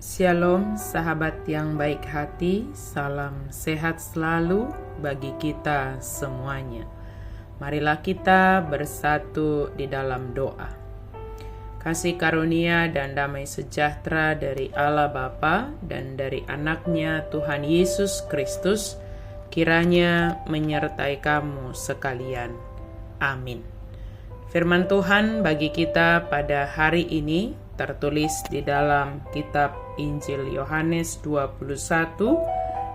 Shalom sahabat yang baik hati, salam sehat selalu bagi kita semuanya. Marilah kita bersatu di dalam doa. Kasih karunia dan damai sejahtera dari Allah Bapa dan dari anaknya Tuhan Yesus Kristus kiranya menyertai kamu sekalian. Amin. Firman Tuhan bagi kita pada hari ini tertulis di dalam kitab Injil Yohanes 21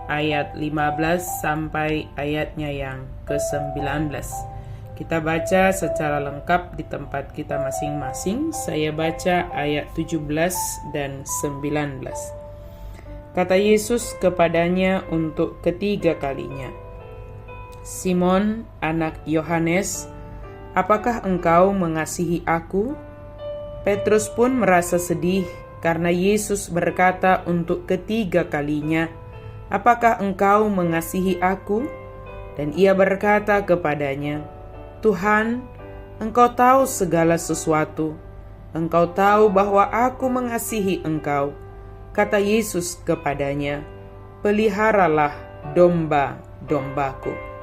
ayat 15 sampai ayatnya yang ke-19. Kita baca secara lengkap di tempat kita masing-masing. Saya baca ayat 17 dan 19. Kata Yesus kepadanya untuk ketiga kalinya, "Simon, anak Yohanes, apakah engkau mengasihi aku?" Petrus pun merasa sedih karena Yesus berkata untuk ketiga kalinya, "Apakah engkau mengasihi aku?" Dan ia berkata kepadanya, "Tuhan, engkau tahu segala sesuatu. Engkau tahu bahwa aku mengasihi engkau." Kata Yesus kepadanya, "Peliharalah domba-dombaku."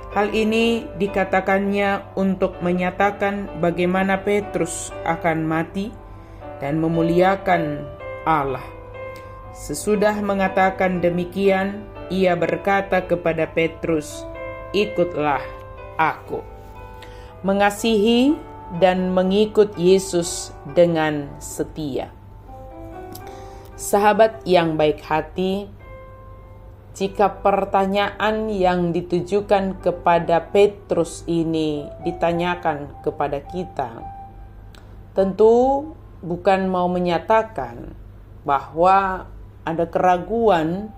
Hal ini dikatakannya untuk menyatakan bagaimana Petrus akan mati dan memuliakan Allah. Sesudah mengatakan demikian, ia berkata kepada Petrus, "Ikutlah aku." Mengasihi dan mengikut Yesus dengan setia. Sahabat yang baik hati, jika pertanyaan yang ditujukan kepada Petrus ini ditanyakan kepada kita, tentu bukan mau menyatakan bahwa ada keraguan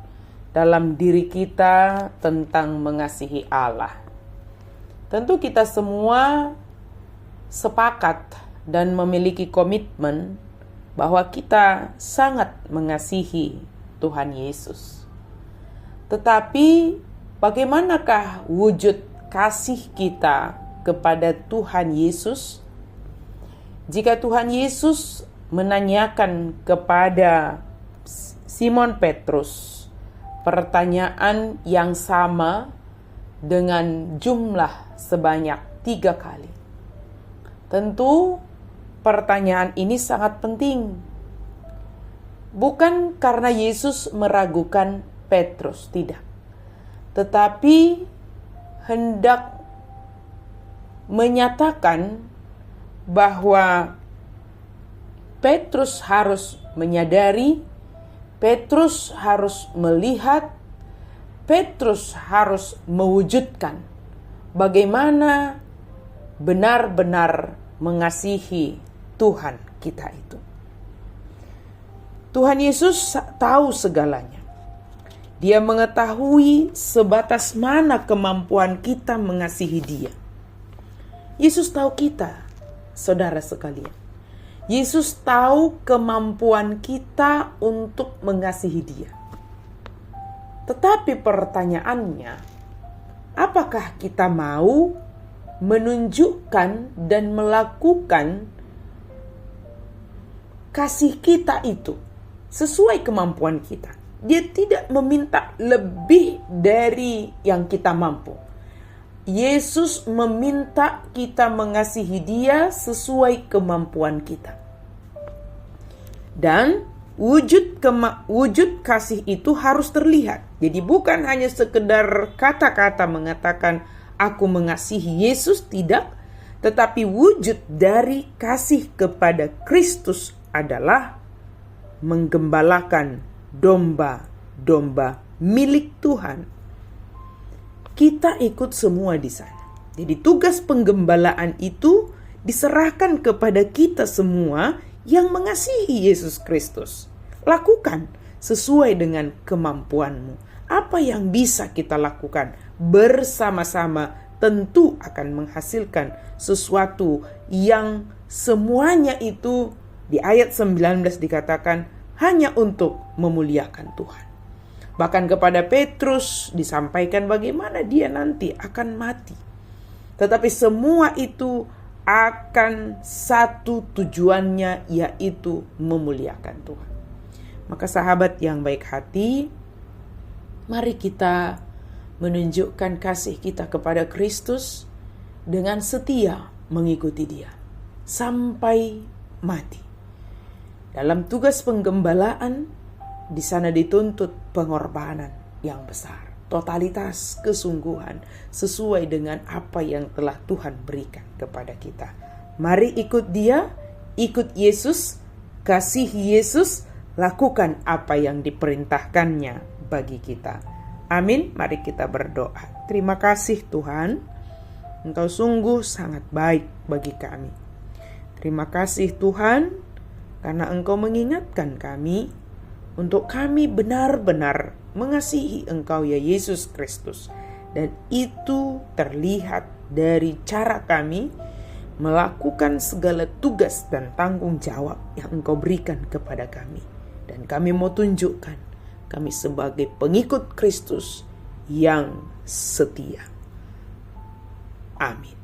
dalam diri kita tentang mengasihi Allah. Tentu kita semua sepakat dan memiliki komitmen bahwa kita sangat mengasihi Tuhan Yesus. Tetapi bagaimanakah wujud kasih kita kepada Tuhan Yesus? Jika Tuhan Yesus menanyakan kepada Simon Petrus pertanyaan yang sama dengan jumlah sebanyak 3 kali, tentu pertanyaan ini sangat penting. Bukan karena Yesus meragukan Petrus, tidak. Tetapi hendak menyatakan bahwa Petrus harus menyadari, Petrus harus melihat, Petrus harus mewujudkan bagaimana benar-benar mengasihi Tuhan kita itu. Tuhan Yesus tahu segalanya. Dia mengetahui sebatas mana kemampuan kita mengasihi Dia. Yesus tahu kita, saudara sekalian. Yesus tahu kemampuan kita untuk mengasihi Dia. Tetapi pertanyaannya, apakah kita mau menunjukkan dan melakukan kasih kita itu sesuai kemampuan kita? Dia tidak meminta lebih dari yang kita mampu. Yesus meminta kita mengasihi Dia sesuai kemampuan kita. Dan wujud kasih itu harus terlihat. Jadi bukan hanya sekedar kata-kata mengatakan aku mengasihi Yesus, tidak. Tetapi wujud dari kasih kepada Kristus adalah menggembalakan domba-domba milik Tuhan. Kita ikut semua di sana. Jadi tugas penggembalaan itu diserahkan kepada kita semua yang mengasihi Yesus Kristus. Lakukan sesuai dengan kemampuanmu. Apa yang bisa kita lakukan bersama-sama tentu akan menghasilkan sesuatu yang semuanya itu di ayat 19 dikatakan hanya untuk memuliakan Tuhan. Bahkan kepada Petrus disampaikan bagaimana dia nanti akan mati. Tetapi semua itu akan satu tujuannya, yaitu memuliakan Tuhan. Maka sahabat yang baik hati, mari kita menunjukkan kasih kita kepada Kristus dengan setia mengikuti Dia sampai mati. Dalam tugas penggembalaan, di sana dituntut pengorbanan yang besar, totalitas kesungguhan sesuai dengan apa yang telah Tuhan berikan kepada kita. Mari ikut Dia, ikut Yesus, kasih Yesus, lakukan apa yang diperintahkannya bagi kita. Amin. Mari kita berdoa. Terima kasih Tuhan, Engkau sungguh sangat baik bagi kami. Terima kasih Tuhan, karena Engkau mengingatkan kami untuk kami benar-benar mengasihi Engkau ya Yesus Kristus. Dan itu terlihat dari cara kami melakukan segala tugas dan tanggung jawab yang Engkau berikan kepada kami. Dan kami mau tunjukkan kami sebagai pengikut Kristus yang setia. Amin.